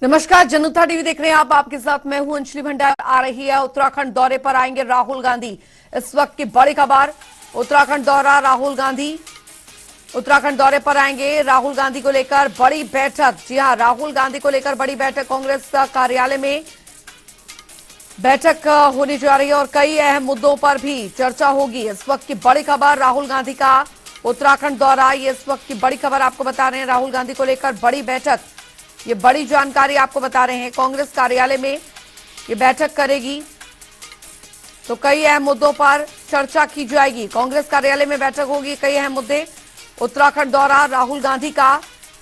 नमस्कार, जनता टीवी देख रहे हैं आप। आपके साथ मैं हूं अंजलि भंडार। आ रही है उत्तराखंड दौरे पर आएंगे राहुल गांधी। इस वक्त की बड़ी खबर, उत्तराखंड दौरा, राहुल गांधी उत्तराखंड दौरे पर आएंगे। राहुल गांधी को लेकर बड़ी बैठक। जी हां, राहुल गांधी को लेकर बड़ी बैठक कांग्रेस कार्यालय में बैठक होने जा रही है और कई अहम मुद्दों पर भी चर्चा होगी। इस वक्त की बड़ी खबर, राहुल गांधी का उत्तराखंड दौरा, ये इस वक्त की बड़ी खबर आपको बता रहे हैं। राहुल गांधी को लेकर बड़ी बैठक, ये बड़ी जानकारी आपको बता रहे हैं। कांग्रेस कार्यालय में ये बैठक करेगी तो कई अहम मुद्दों पर चर्चा की जाएगी। कांग्रेस कार्यालय में बैठक होगी, कई अहम मुद्दे। उत्तराखंड दौरा राहुल गांधी का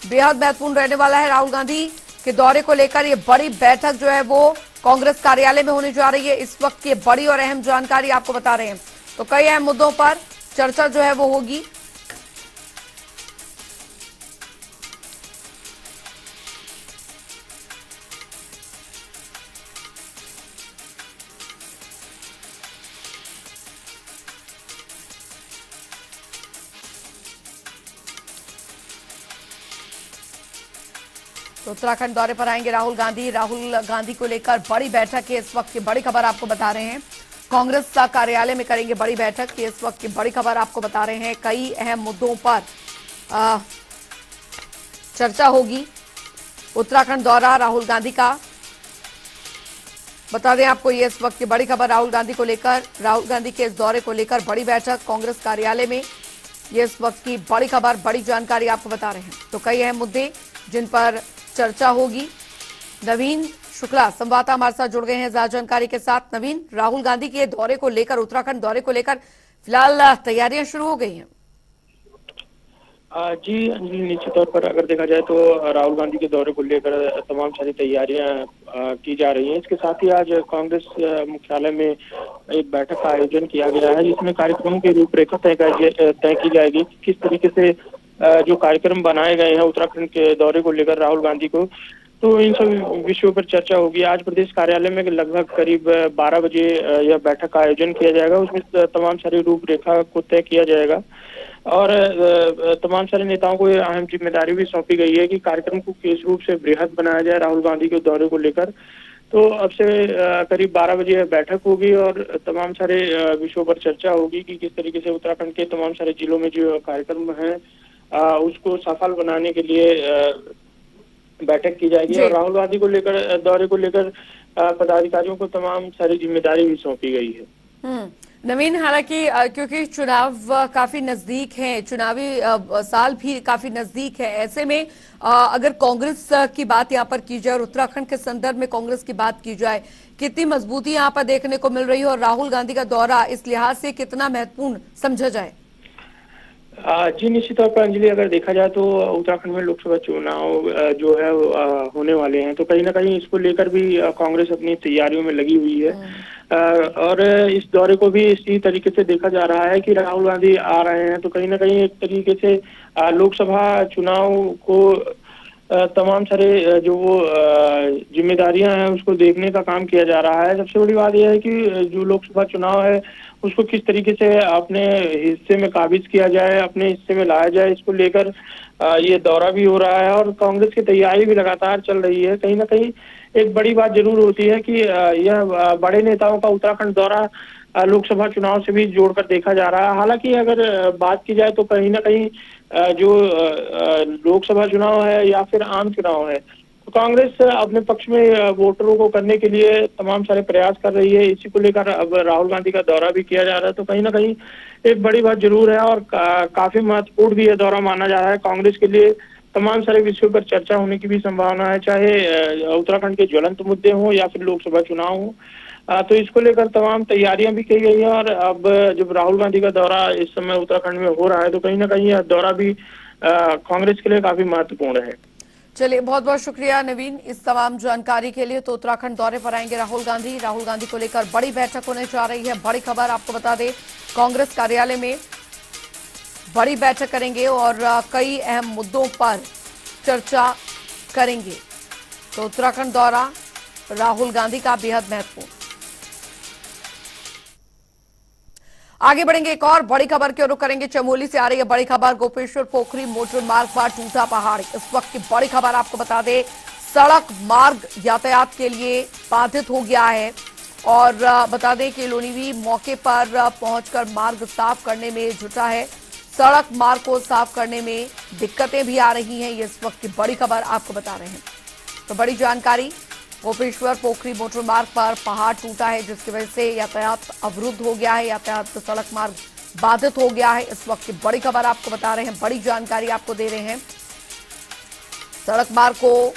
बेहद महत्वपूर्ण रहने वाला है। राहुल गांधी के दौरे को लेकर ये बड़ी बैठक जो है वो कांग्रेस कार्यालय में होने जा रही है। इस वक्त की बड़ी और अहम जानकारी आपको बता रहे हैं। तो कई अहम मुद्दों पर चर्चा जो है वो होगी। तो उत्तराखंड दौरे पर आएंगे राहुल गांधी। राहुल गांधी को लेकर बड़ी बैठक है, इस वक्त की बड़ी खबर आपको बता रहे हैं। कांग्रेस कार्यालय में करेंगे बड़ी बैठक, ये इस वक्त की बड़ी खबर आपको बता रहे हैं। कई अहम मुद्दों पर चर्चा होगी। उत्तराखंड दौरा राहुल गांधी का, बता दें आपको, ये इस वक्त की बड़ी खबर राहुल गांधी को लेकर, राहुल गांधी के इस दौरे को लेकर बड़ी बैठक कांग्रेस कार्यालय में, ये इस वक्त की बड़ी खबर, बड़ी जानकारी आपको बता रहे हैं। तो कई अहम मुद्दे जिन पर चर्चा होगी। नवीन शुक्ला संवाददाता हमारे साथ जुड़ गए हैं ज्यादा जानकारी के साथ। नवीन, राहुल गांधी के दौरे को लेकर, उत्तराखंड दौरे को लेकर फिलहाल तैयारियां शुरू हो गई हैं। जी अंजलि, निश्चित तौर पर अगर देखा जाए तो राहुल गांधी के दौरे को लेकर तमाम सारी तैयारियां की जा रही हैं। इसके साथ ही आज कांग्रेस मुख्यालय में एक बैठक का आयोजन किया गया है, जिसमें कार्यक्रमों की रूपरेखा तय की जाएगी। किस तरीके से जो कार्यक्रम बनाए गए हैं उत्तराखंड के दौरे को लेकर राहुल गांधी को, तो इन सब विषयों पर चर्चा होगी। आज प्रदेश कार्यालय में लगभग करीब 12 बजे यह बैठक का आयोजन किया जाएगा। उसमें तमाम सारी रूपरेखा को तय किया जाएगा और तमाम सारे नेताओं को यह अहम जिम्मेदारी भी सौंपी गई है कि कार्यक्रम को किस रूप से बृहद बनाया जाए राहुल गांधी के दौरे को लेकर। तो अब से करीब 12 बजे बैठक होगी और तमाम सारे विषयों पर चर्चा होगी कि किस तरीके से उत्तराखंड के तमाम सारे जिलों में जो कार्यक्रम है उसको सफल बनाने के लिए बैठक की जाएगी। और राहुल गांधी को लेकर, दौरे को लेकर पदाधिकारियों को तमाम सारी जिम्मेदारी भी सौंपी गई है। नवीन, हालांकि क्योंकि चुनाव काफी नजदीक है, चुनावी साल भी काफी नजदीक है, ऐसे में अगर कांग्रेस की बात यहाँ पर की जाए और उत्तराखंड के संदर्भ में कांग्रेस की बात की जाए, कितनी मजबूती यहाँ पर देखने को मिल रही है और राहुल गांधी का दौरा इस लिहाज से कितना महत्वपूर्ण समझा जाए? जी निश्चित तौर पर अंजलि, अगर देखा जाए तो उत्तराखंड में लोकसभा चुनाव जो है होने वाले हैं, तो कहीं ना कहीं इसको लेकर भी कांग्रेस अपनी तैयारियों में लगी हुई है। और इस दौरे को भी इसी तरीके से देखा जा रहा है कि राहुल गांधी आ रहे हैं तो कहीं ना कहीं एक तरीके से लोकसभा चुनाव को तमाम सारे जो वो जिम्मेदारियां हैं उसको देखने का काम किया जा रहा है। सबसे बड़ी बात यह है कि जो लोकसभा चुनाव है उसको किस तरीके से अपने हिस्से में काबिज किया जाए, अपने हिस्से में लाया जाए, इसको लेकर ये दौरा भी हो रहा है और कांग्रेस की तैयारी भी लगातार चल रही है। कहीं ना कहीं एक बड़ी बात जरूर होती है कि यह बड़े नेताओं का उत्तराखंड दौरा लोकसभा चुनाव से भी जोड़कर देखा जा रहा है। हालांकि अगर बात की जाए तो कहीं ना कहीं जो लोकसभा चुनाव है या फिर आम चुनाव है, तो कांग्रेस अपने पक्ष में वोटरों को करने के लिए तमाम सारे प्रयास कर रही है। इसी को लेकर अब राहुल गांधी का दौरा भी किया जा रहा है, तो कहीं ना कहीं एक बड़ी बात जरूर है और काफी महत्वपूर्ण भी यह दौरा माना जा रहा है कांग्रेस के लिए। तमाम सारे विषयों पर चर्चा होने की भी संभावना है, चाहे उत्तराखंड के ज्वलंत मुद्दे हों या फिर लोकसभा चुनाव हो। तो इसको लेकर तमाम तैयारियां भी की गई हैं और अब जब राहुल गांधी का दौरा इस समय उत्तराखंड में हो रहा है तो कहीं ना कहीं यह दौरा भी कांग्रेस के लिए काफी महत्वपूर्ण है। चलिए, बहुत बहुत शुक्रिया नवीन इस तमाम जानकारी के लिए। तो उत्तराखंड दौरे पर आएंगे राहुल गांधी। राहुल गांधी को लेकर बड़ी बैठक होने जा रही है। बड़ी खबर आपको बता दें, कांग्रेस कार्यालय में बड़ी बैठक करेंगे और कई अहम मुद्दों पर चर्चा करेंगे। तो उत्तराखंड दौरा राहुल गांधी का बेहद महत्वपूर्ण। आगे बढ़ेंगे, एक और बड़ी खबर की ओर रुख करेंगे। चमोली से आ रही है बड़ी खबर। गोपेश्वर पोखरी मोटर मार्ग पर टूटा पहाड़, इस वक्त की बड़ी खबर आपको बता दें। सड़क मार्ग यातायात के लिए बाधित हो गया है। और बता दें कि लोनीवी मौके पर पहुंचकर मार्ग साफ करने में जुटा है। सड़क मार्ग को साफ करने में दिक्कतें भी आ रही हैं, ये इस वक्त की बड़ी खबर आपको बता रहे हैं। तो बड़ी जानकारी, गोपेश्वर पोखरी मोटर मार्ग पर पहाड़ टूटा है, जिसकी वजह से यातायात अवरुद्ध हो गया है, यातायात सड़क मार्ग बाधित हो गया है। इस वक्त की बड़ी खबर आपको बता रहे हैं, बड़ी जानकारी आपको दे रहे हैं। सड़क मार्ग को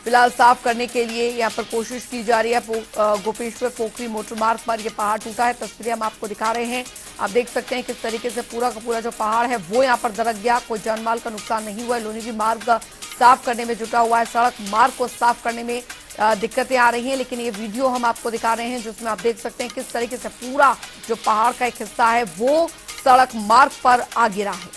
फिलहाल साफ करने के लिए यहां पर कोशिश की जा रही है। गोपेश्वर पोखरी मोटर मार्ग पर यह पहाड़ टूटा है, तस्वीरें हम आपको दिखा रहे हैं। आप देख सकते हैं किस तरीके से पूरा का पूरा जो पहाड़ है वो यहां पर दरक गया। कोई जानमाल का नुकसान नहीं हुआ है। लोनीवी मार्ग साफ करने में जुटा हुआ है। सड़क मार्ग को साफ करने में दिक्कतें आ रही हैं, लेकिन ये वीडियो हम आपको दिखा रहे हैं जिसमें आप देख सकते हैं किस तरीके से पूरा जो पहाड़ का एक हिस्सा है वो सड़क मार्ग पर आ गिरा है।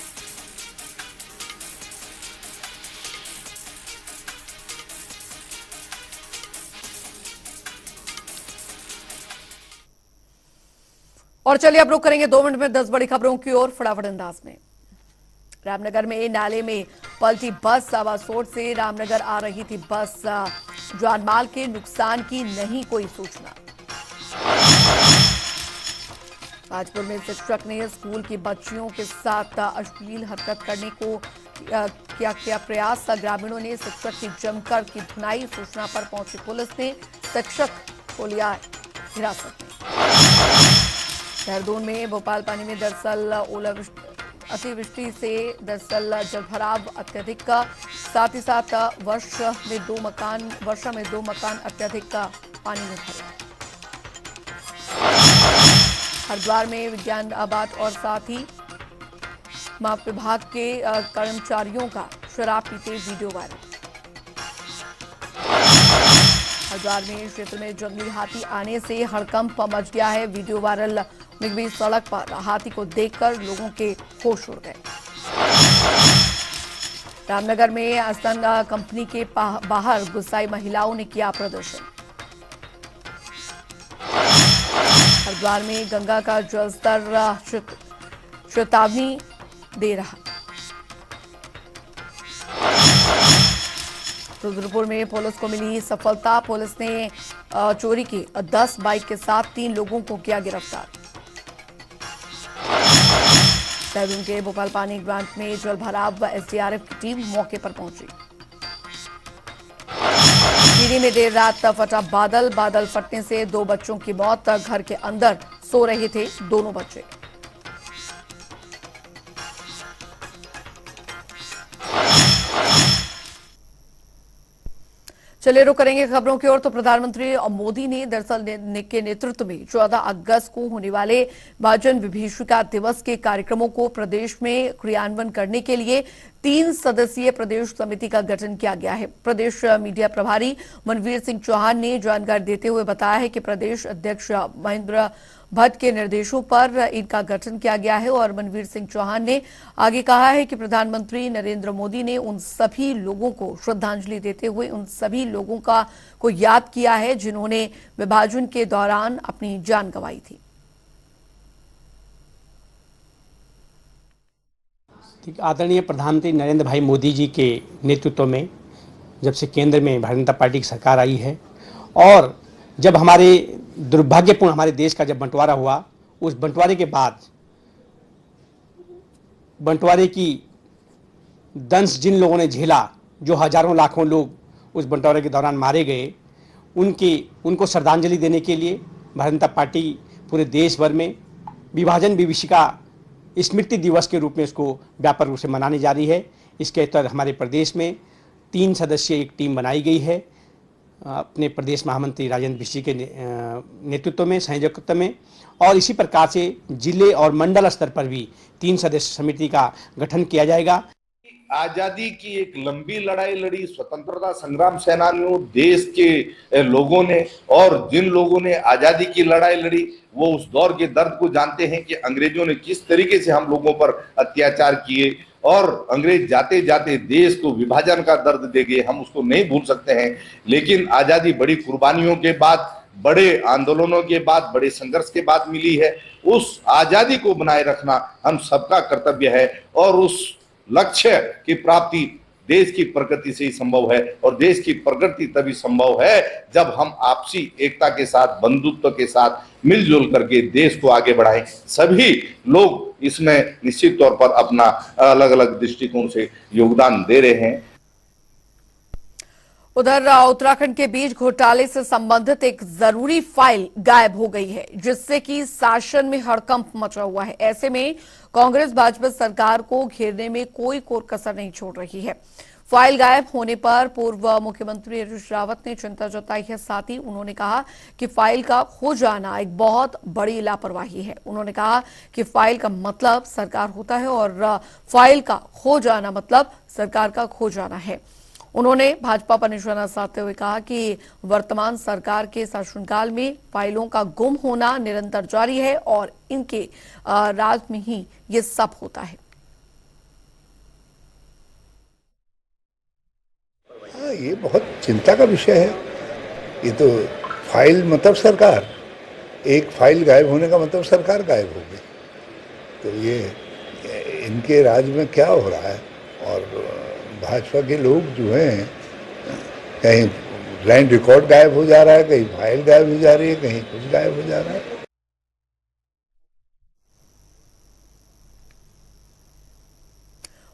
और चलिए अब रुक करेंगे 2 मिनट में 10 बड़ी खबरों की ओर फटाफट अंदाज में। रामनगर में नाले में पलटी बस, सवासोट से रामनगर आ रही थी बस। जानमाल के नुकसान की नहीं कोई सूचना। ताजपुर में शिक्षक ने स्कूल की बच्चियों के साथ अश्लील हरकत करने को किया प्रयास। ग्रामीणों ने शिक्षक की जमकर की धुनाई। सूचना पर पहुंची पुलिस ने शिक्षक को लिया हिरासत में। देहरादून में भोपाल पानी में दरअसल अतिवृष्टि से दरअसल जलभराव अत्यधिक, साथ ही साथ वर्षा में दो मकान अत्यधिक पानी में भरे। हरिद्वार में विज्ञान आबाद और साथ ही माप विभाग के कर्मचारियों का शराब पीते वीडियो वायरल। हरिद्वार में क्षेत्र में जंगली हाथी आने से हड़कंप मच गया है। वीडियो वायरल निगमी सड़क पर हाथी को देखकर लोगों के होश उड़ गए। रामनगर में अस्तन कंपनी के बाहर गुस्साई महिलाओं ने किया प्रदर्शन। हरिद्वार में गंगा का जलस्तर चेतावनी दे रहा। रुद्रपुर में पुलिस को मिली सफलता। पुलिस ने चोरी की 10 बाइक के साथ 3 लोगों को किया गिरफ्तार। देहरादून के भोपाल पानी ग्रांट में जलभराव, एसडीआरएफ की टीम मौके पर पहुंची। टिहरी में देर रात फटा बादल फटने से 2 बच्चों की मौत। घर के अंदर सो रहे थे दोनों बच्चे। चलिए रुक करेंगे खबरों की ओर। तो प्रधानमंत्री मोदी ने दरअसल के नेतृत्व में 14 अगस्त को होने वाले महाजन विभीषिका दिवस के कार्यक्रमों को प्रदेश में क्रियान्वयन करने के लिए 3 सदस्यीय प्रदेश समिति का गठन किया गया है। प्रदेश मीडिया प्रभारी मनवीर सिंह चौहान ने जानकारी देते हुए बताया है कि प्रदेश अध्यक्ष महेंद्र भट्ट के निर्देशों पर इनका गठन किया गया है। और मनवीर सिंह चौहान ने आगे कहा है कि प्रधानमंत्री नरेंद्र मोदी ने उन सभी लोगों को श्रद्धांजलि देते हुए उन सभी लोगों को याद किया है जिन्होंने विभाजन के दौरान अपनी जान गंवाई थी। आदरणीय प्रधानमंत्री नरेंद्र भाई मोदी जी के नेतृत्व में जब से केंद्र में भारतीय जनता पार्टी की सरकार आई है और जब हमारे दुर्भाग्यपूर्ण हमारे देश का जब बंटवारा हुआ, उस बंटवारे के बाद बंटवारे की दंश जिन लोगों ने झेला, जो हजारों लाखों लोग उस बंटवारे के दौरान मारे गए, उनको श्रद्धांजलि देने के लिए भारतीय जनता पार्टी पूरे देश भर में विभाजन विभीषिका स्मृति दिवस के रूप में इसको व्यापक रूप से मनाने जा रही है। इसके तहत हमारे प्रदेश में 3 सदस्यीय एक टीम बनाई गई है अपने प्रदेश महामंत्री राजेंद्र बिष्ट के नेतृत्व में, संयोजकत्व में, और इसी प्रकार से जिले और मंडल स्तर पर भी 3 सदस्य समिति का गठन किया जाएगा। आजादी की एक लंबी लड़ाई लड़ी स्वतंत्रता संग्राम सेनानियों, देश के लोगों ने, और जिन लोगों ने आजादी की लड़ाई लड़ी वो उस दौर के दर्द को जानते हैं कि अंग्रेजों ने किस तरीके से हम लोगों पर अत्याचार किए और अंग्रेज जाते जाते देश को विभाजन का दर्द दे गए। हम उसको नहीं भूल सकते हैं। लेकिन आजादी बड़ी कुर्बानियों के बाद, बड़े आंदोलनों के बाद, बड़े संघर्ष के बाद मिली है। उस आजादी को बनाए रखना हम सबका कर्तव्य है और उस लक्ष्य की प्राप्ति देश की प्रगति से ही संभव है, और देश की प्रगति तभी संभव है जब हम आपसी एकता के साथ, बंधुत्व के साथ मिलजुल करके देश को आगे बढ़ाएं। सभी लोग इसमें निश्चित तौर पर अपना अलग अलग दृष्टिकोण से योगदान दे रहे हैं। उधर उत्तराखंड के बीच घोटाले से संबंधित एक जरूरी फाइल गायब हो गई है, जिससे कि शासन में हड़कंप मचा हुआ है। ऐसे में कांग्रेस भाजपा सरकार को घेरने में कोई कोर कसर नहीं छोड़ रही है। फाइल गायब होने पर पूर्व मुख्यमंत्री हरीश रावत ने चिंता जताई है। साथ ही उन्होंने कहा कि फाइल का खो जाना एक बहुत बड़ी लापरवाही है। उन्होंने कहा कि फाइल का मतलब सरकार होता है और फाइल का खो जाना मतलब सरकार का खो जाना है। उन्होंने भाजपा पर निशाना साधते हुए कहा कि वर्तमान सरकार के शासनकाल में फाइलों का गुम होना निरंतर जारी है और इनके राज में ही ये सब होता है। ये बहुत चिंता का विषय है। ये तो फाइल मतलब सरकार, एक फाइल गायब होने का मतलब सरकार गायब हो गई। तो ये इनके राज में क्या हो रहा है। और भाजपा के लोग जो हैं, कहीं लैंड रिकॉर्ड गायब हो जा रहा है, कहीं फाइल गायब हो जा रही है, कहीं कुछ गायब हो जा रहा है।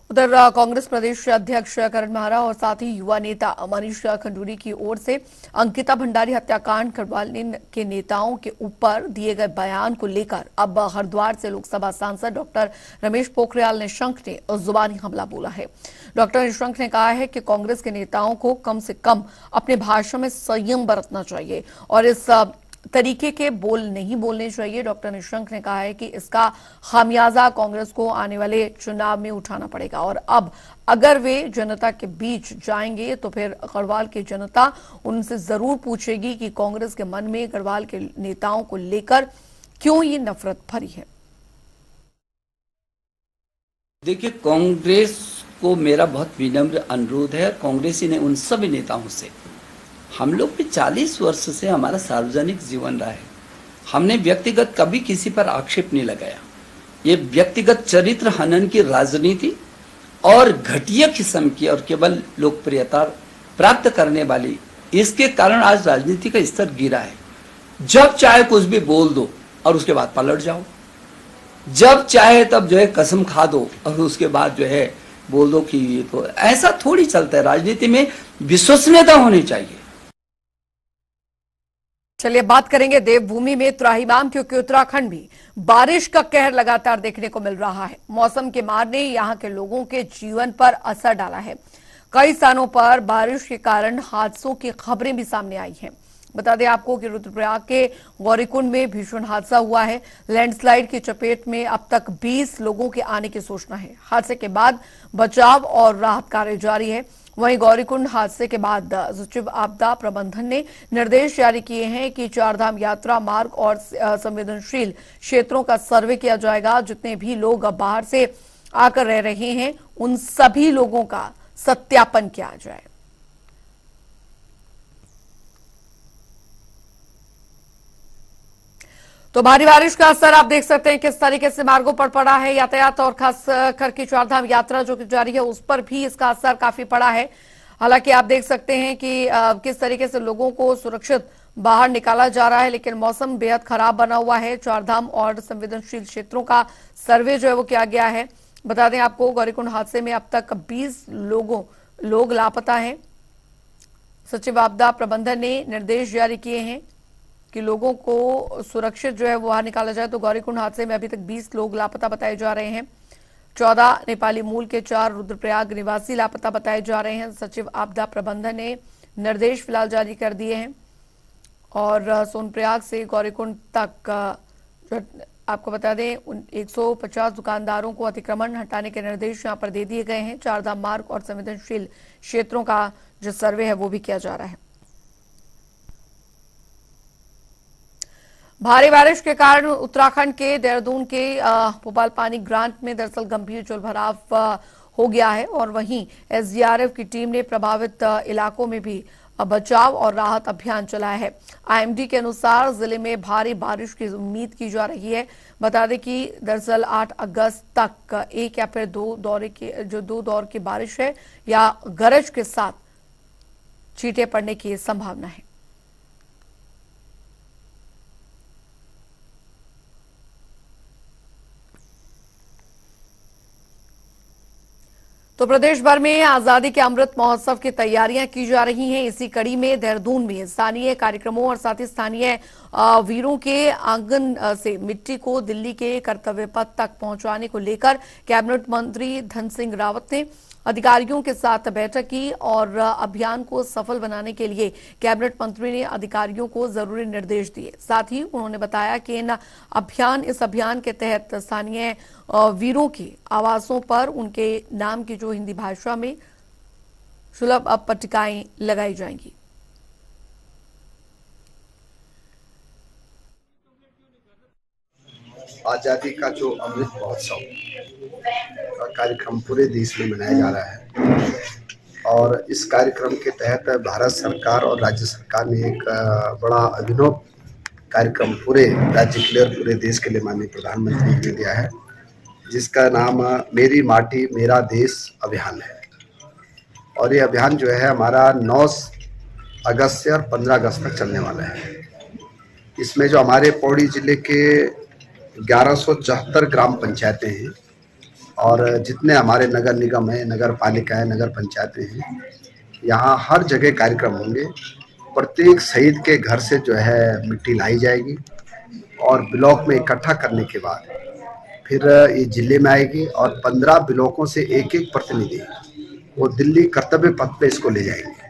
उधर कांग्रेस प्रदेश अध्यक्ष करण माहरा और साथ ही युवा नेता मनीष खंडूरी की ओर से अंकिता भंडारी हत्याकांड गढ़वाल के नेताओं के ऊपर दिए गए बयान को लेकर अब हरिद्वार से लोकसभा सांसद डॉक्टर रमेश पोखरियाल निशंक ने जुबानी हमला बोला है। डॉक्टर निशंक ने कहा है कि कांग्रेस के नेताओं को कम से कम अपने भाषण में संयम बरतना चाहिए और इस तरीके के बोल नहीं बोलने चाहिए। डॉक्टर निशंक ने कहा है कि इसका खामियाजा कांग्रेस को आने वाले चुनाव में उठाना पड़ेगा और अब अगर वे जनता के बीच जाएंगे तो फिर गढ़वाल की जनता उनसे जरूर पूछेगी कि कांग्रेस के मन में गढ़वाल के नेताओं को लेकर क्यों ये नफरत भरी है। देखिए, कांग्रेस को मेरा बहुत विनम्र अनुरोध है, कांग्रेसी ने उन सभी नेताओं से, हम लोग भी 40 वर्ष से हमारा सार्वजनिक जीवन रहा है, हमने व्यक्तिगत कभी किसी पर आक्षेप नहीं लगाया। ये व्यक्तिगत चरित्र हनन की राजनीति और घटिया किस्म की और केवल लोकप्रियता प्राप्त करने वाली, इसके कारण आज राजनीति का स्तर गिरा है। जब चाहे कुछ भी बोल दो और उसके बाद पलट जाओ, जब चाहे तब जो है कसम खा दो और उसके बाद जो है बोल दो कि ये तो ऐसा थोड़ी चलता है। राजनीति में विश्वसनीयता होनी चाहिए। चलिए बात करेंगे देवभूमि में त्राहिमाम, क्योंकि उत्तराखंड में बारिश का कहर लगातार देखने को मिल रहा है। मौसम के मार ने यहां के लोगों के जीवन पर असर डाला है। कई स्थानों पर बारिश के कारण हादसों की खबरें भी सामने आई हैं। बता दें आपको कि रुद्रप्रयाग के गौरीकुंड में भीषण हादसा हुआ है। लैंडस्लाइड की चपेट में अब तक 20 लोगों के आने की सूचना है। हादसे के बाद बचाव और राहत कार्य जारी है। वहीं गौरीकुंड हादसे के बाद सचिव आपदा प्रबंधन ने निर्देश जारी किए हैं कि चारधाम यात्रा मार्ग और संवेदनशील क्षेत्रों का सर्वे किया जाएगा। जितने भी लोग बाहर से आकर रह रहे हैं उन सभी लोगों का सत्यापन किया जाए। तो भारी बारिश का असर आप देख सकते हैं किस तरीके से मार्गों पर पड़ा है। यातायात और खास करके चारधाम यात्रा जो जारी है उस पर भी इसका असर काफी पड़ा है। हालांकि आप देख सकते हैं कि किस तरीके से लोगों को सुरक्षित बाहर निकाला जा रहा है, लेकिन मौसम बेहद खराब बना हुआ है। चारधाम और संवेदनशील क्षेत्रों का सर्वे जो है वो किया गया है। बता दें आपको गौरीकुंड हादसे में अब तक 20 लोग लापता हैं। सचिव आपदा प्रबंधन ने निर्देश जारी किए हैं कि लोगों को सुरक्षित जो है वो बाहर निकाला जाए। तो गौरीकुंड हादसे में अभी तक 20 लोग लापता बताए जा रहे हैं। 14 नेपाली मूल के 4 रुद्रप्रयाग निवासी लापता बताए जा रहे हैं। सचिव आपदा प्रबंधन ने निर्देश फिलहाल जारी कर दिए हैं और सोनप्रयाग से गौरीकुंड तक आपको बता दें 150 दुकानदारों को अतिक्रमण हटाने के निर्देश यहां पर दे दिए गए हैं। चारधाम मार्ग और संवेदनशील क्षेत्रों का जो सर्वे है वो भी किया जा रहा है। भारी बारिश के कारण उत्तराखंड के देहरादून के भोपाल पानी ग्रांट में दरअसल गंभीर जलभराव हो गया है और वहीं एसडीआरएफ की टीम ने प्रभावित इलाकों में भी बचाव और राहत अभियान चलाया है। आईएमडी के अनुसार जिले में भारी बारिश की उम्मीद की जा रही है। बता दें कि दरअसल 8 अगस्त तक एक या फिर दो दौर की बारिश है या गरज के साथ छींटे पड़ने की संभावना है। तो प्रदेश भर में आजादी के अमृत महोत्सव की तैयारियां की जा रही हैं। इसी कड़ी में देहरादून में स्थानीय कार्यक्रमों और साथ ही स्थानीय वीरों के आंगन से मिट्टी को दिल्ली के कर्तव्य पथ तक पहुंचाने को लेकर कैबिनेट मंत्री धन सिंह रावत ने अधिकारियों के साथ बैठक की और अभियान को सफल बनाने के लिए कैबिनेट मंत्री ने अधिकारियों को जरूरी निर्देश दिए। साथ ही उन्होंने बताया कि इस अभियान के तहत स्थानीय वीरों के आवासों पर उनके नाम की जो हिंदी भाषा में सुलभ पट्टिकाएं लगाई जाएंगी। आजादी का जो अमृत महोत्सव का कार्यक्रम पूरे देश में मनाया जा रहा है और इस कार्यक्रम के तहत भारत सरकार और राज्य सरकार ने एक बड़ा अभिनव कार्यक्रम पूरे राज्य के लिए और पूरे देश के लिए माननीय प्रधानमंत्री ने दिया है, जिसका नाम मेरी माटी मेरा देश अभियान है। और ये अभियान जो है हमारा 9 अगस्त से और 15 अगस्त तक चलने वाला है। इसमें जो हमारे पौड़ी जिले के 1174 ग्राम पंचायतें हैं और जितने हमारे नगर निगम है, नगर पालिका है, नगर पंचायतें हैं, यहाँ हर जगह कार्यक्रम होंगे। प्रत्येक शहीद के घर से जो है मिट्टी लाई जाएगी और ब्लॉक में इकट्ठा करने के बाद फिर ये जिले में आएगी और 15 ब्लॉकों से एक प्रतिनिधि वो दिल्ली कर्तव्य पथ पे इसको ले जाएंगे।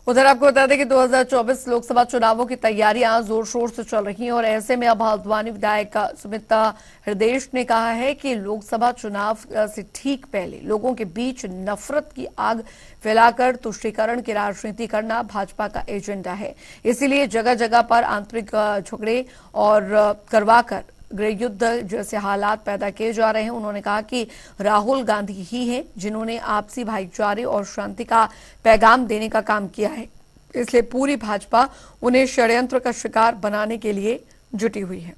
उधर आपको बता दें कि 2024 लोकसभा चुनावों की तैयारियां जोर शोर से चल रही हैं और ऐसे में अब हल्द्वानी विधायक सुमित्रा हृदयेश ने कहा है कि लोकसभा चुनाव से ठीक पहले लोगों के बीच नफरत की आग फैलाकर तुष्टीकरण की राजनीति करना भाजपा का एजेंडा है। इसीलिए जगह जगह पर आंतरिक झगड़े और करवाकर गृह युद्ध जैसे हालात पैदा किए जा रहे हैं। उन्होंने कहा कि राहुल गांधी ही हैं जिन्होंने आपसी भाईचारे और शांति का पैगाम देने का काम किया है, इसलिए पूरी भाजपा उन्हें षड्यंत्र का शिकार बनाने के लिए जुटी हुई है।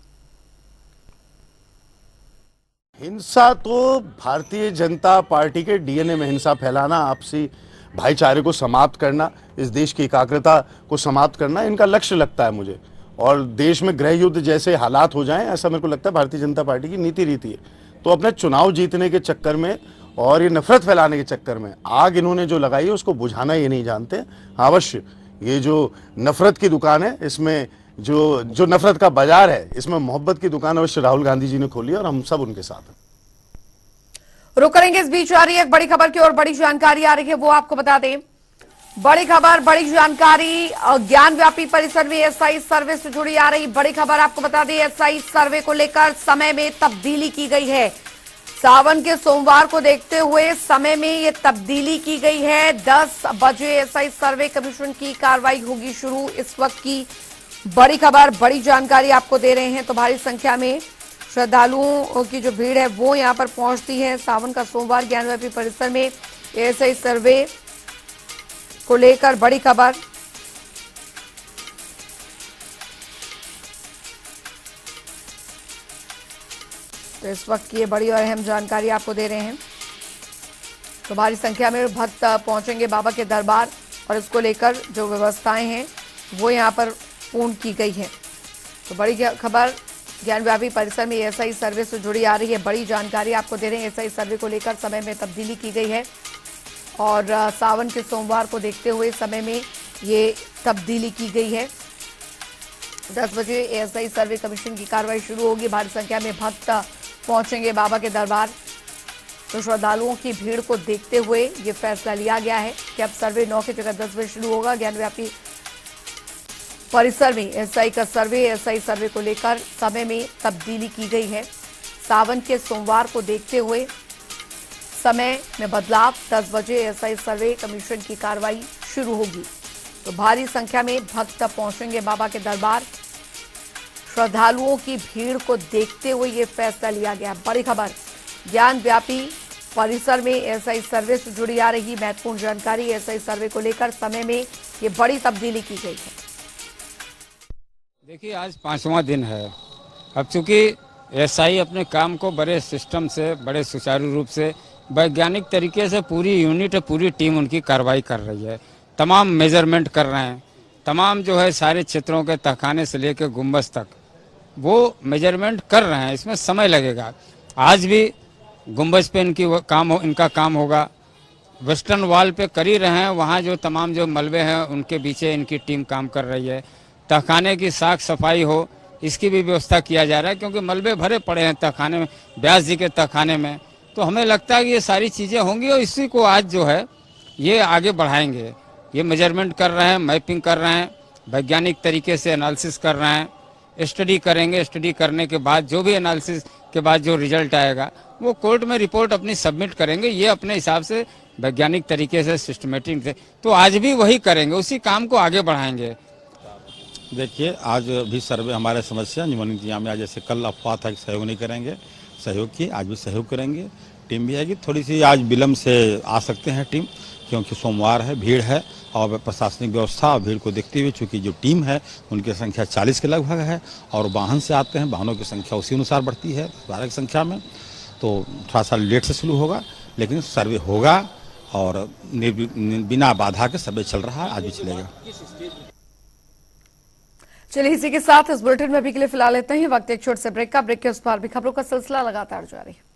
हिंसा तो भारतीय जनता पार्टी के डीएनए में हिंसा फैलाना, आपसी भाईचारे को समाप्त करना, इस देश की एकाग्रता को समाप्त करना इनका लक्ष्य लगता है मुझे। और देश में गृह युद्ध जैसे हालात हो जाएं, ऐसा मेरे को लगता है भारतीय जनता पार्टी की नीति रीति है। तो अपने चुनाव जीतने के चक्कर में और ये नफरत फैलाने के चक्कर में आग इन्होंने जो लगाई है उसको बुझाना ये नहीं जानते। अवश्य ये जो नफरत की दुकान है, इसमें जो नफरत का बाजार है, इसमें मोहब्बत की दुकान अवश्य राहुल गांधी जी ने खोली है और हम सब उनके साथ हैं। रुक करेंगे, इस बीच आ रही है एक बड़ी खबर की और बड़ी जानकारी आ रही है, वो आपको बता दें। बड़ी खबर, बड़ी जानकारी ज्ञान व्यापी परिसर में एसआई सर्वे से जुड़ी आ रही बड़ी खबर आपको बता दें। एसआई सर्वे को लेकर समय में तब्दीली की गई है। सावन के सोमवार को देखते हुए समय में ये तब्दीली की गई है। 10 बजे एसआई सर्वे कमीशन की कार्रवाई होगी शुरू। इस वक्त की बड़ी खबर, बड़ी जानकारी आपको दे रहे हैं। तो भारी संख्या में श्रद्धालुओं की जो भीड़ है वो यहाँ पर पहुंचती है। सावन का सोमवार ज्ञान व्यापी परिसर में एसआई सर्वे को लेकर बड़ी खबर। तो इस वक्त की ये बड़ी और अहम जानकारी आपको दे रहे हैं। तो भारी संख्या में भक्त पहुंचेंगे बाबा के दरबार और इसको लेकर जो व्यवस्थाएं हैं वो यहां पर पूर्ण की गई है। तो बड़ी खबर ज्ञान व्यापी परिसर में एसआई सर्वे से जुड़ी आ रही है। बड़ी जानकारी आपको दे रहे हैं। एसआई सर्वे को लेकर समय में तब्दीली की गई है और सावन के सोमवार को देखते हुए समय में ये तब्दीली की गई है। 10 बजे एसआई सर्वे कमीशन की कार्रवाई शुरू होगी। भारी संख्या में भक्त पहुंचेंगे बाबा के दरबार। तो श्रद्धालुओं की भीड़ को देखते हुए ये फैसला लिया गया है कि अब सर्वे 9 की जगह 10 बजे शुरू होगा। ज्ञान व्यापी परिसर में एसआई का सर्वे, एसआई सर्वे को लेकर समय में तब्दीली की गई है। सावन के सोमवार को देखते हुए समय में बदलाव, 10 बजे एसआई सर्वे कमीशन की कार्रवाई शुरू होगी। तो भारी संख्या में भक्त पहुंचेंगे बाबा के दरबार। श्रद्धालुओं की भीड़ को देखते हुए ये फैसला लिया गया। बड़ी खबर, ज्ञान व्यापी परिसर में एएसआई सर्वे से जुड़ी आ रही महत्वपूर्ण जानकारी। एएसआई सर्वे को लेकर समय में ये बड़ी तब्दीली की गई है। देखिए, आज 5वां दिन है। अब चूंकि एएसआई अपने काम को बड़े सिस्टम से, बड़े सुचारू रूप से, वैज्ञानिक तरीके से पूरी यूनिट, पूरी टीम उनकी कार्रवाई कर रही है। तमाम मेजरमेंट कर रहे हैं, तमाम जो है सारे क्षेत्रों के तहखाने से लेकर गुंबद तक वो मेजरमेंट कर रहे हैं। इसमें समय लगेगा। आज भी गुंबद पे इनका काम होगा। वेस्टर्न वॉल पे कर ही रहे हैं। वहाँ जो तमाम जो मलबे हैं उनके पीछे इनकी टीम काम कर रही है। तहखाने की साफ सफाई हो, इसकी भी व्यवस्था किया जा रहा है, क्योंकि मलबे भरे पड़े हैं तहखाने में, व्यास जी के तहखाने में। तो हमें लगता है कि ये सारी चीज़ें होंगी और इसी को आज जो है ये आगे बढ़ाएंगे। ये मेजरमेंट कर रहे हैं, मैपिंग कर रहे हैं, वैज्ञानिक तरीके से एनालिसिस कर रहे हैं, स्टडी करेंगे। स्टडी करने के बाद जो भी एनालिसिस के बाद जो रिजल्ट आएगा वो कोर्ट में रिपोर्ट अपनी सबमिट करेंगे। ये अपने हिसाब से वैज्ञानिक तरीके से, सिस्टमेटिक से, तो आज भी वही करेंगे, उसी काम को आगे बढ़ाएंगे। देखिए, आज भी सर्वे हमारे समस्या निम्न इंतजाम में, आज जैसे कल अफवाह था कि सहयोग नहीं करेंगे, सहयोग किए, आज भी सहयोग करेंगे। टीम भी आएगी। थोड़ी सी आज विलम्ब से आ सकते हैं टीम, क्योंकि सोमवार है, भीड़ है और प्रशासनिक व्यवस्था और भीड़ को देखते हुए चूंकि जो टीम है उनकी संख्या 40 के लगभग है और वाहन से आते हैं, वाहनों की संख्या उसी अनुसार बढ़ती है 12 की संख्या में, तो थोड़ा सा लेट से शुरू होगा, लेकिन सर्वे होगा और बिना बाधा के सर्वे चल रहा है, आज भी चलेगा। चलिए, इसी के साथ इस बुलेटिन में अभी के लिए फिलहाल लेते हैं। वक्त एक छोटे से ब्रेक का। ब्रेक के उस पार भी खबरों का सिलसिला लगातार जारी है।